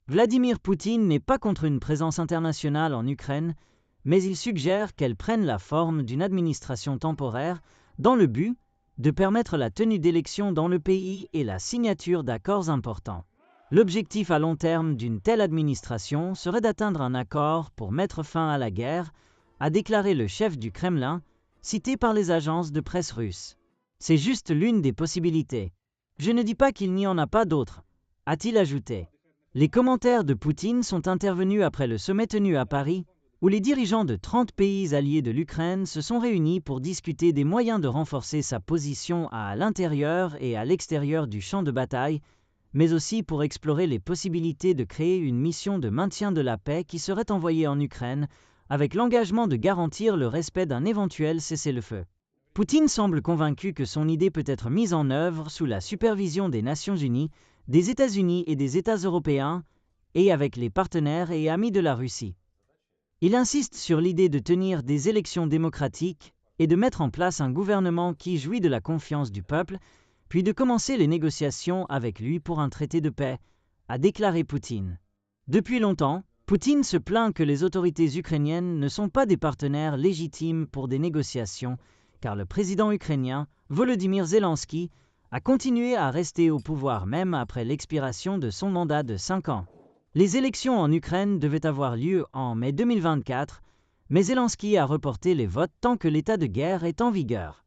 Vladimir Poutine n'est pas contre une présence internationale en Ukraine, mais il suggère qu'elle prenne la forme d'une administration temporaire dans le but de permettre la tenue d'élections dans le pays et la signature d'accords importants. L'objectif à long terme d'une telle administration serait d'atteindre un accord pour mettre fin à la guerre, a déclaré le chef du Kremlin, cité par les agences de presse russes. C'est juste l'une des possibilités. Je ne dis pas qu'il n'y en a pas d'autres, a-t-il ajouté. Les commentaires de Poutine sont intervenus après le sommet tenu à Paris, où les dirigeants de 30 pays alliés de l'Ukraine se sont réunis pour discuter des moyens de renforcer sa position à l'intérieur et à l'extérieur du champ de bataille, mais aussi pour explorer les possibilités de créer une mission de maintien de la paix qui serait envoyée en Ukraine, avec l'engagement de garantir le respect d'un éventuel cessez-le-feu. Poutine semble convaincu que son idée peut être mise en œuvre sous la supervision des Nations Unies, des États-Unis et des États européens, et avec les partenaires et amis de la Russie. Il insiste sur l'idée de tenir des élections démocratiques et de mettre en place un gouvernement qui jouit de la confiance du peuple, puis de commencer les négociations avec lui pour un traité de paix, a déclaré Poutine. Depuis longtemps, Poutine se plaint que les autorités ukrainiennes ne sont pas des partenaires légitimes pour des négociations, car le président ukrainien, Volodymyr Zelensky, a continué à rester au pouvoir même après l'expiration de son mandat de 5 ans. Les élections en Ukraine devaient avoir lieu en mai 2024, mais Zelensky a reporté les votes tant que l'état de guerre est en vigueur.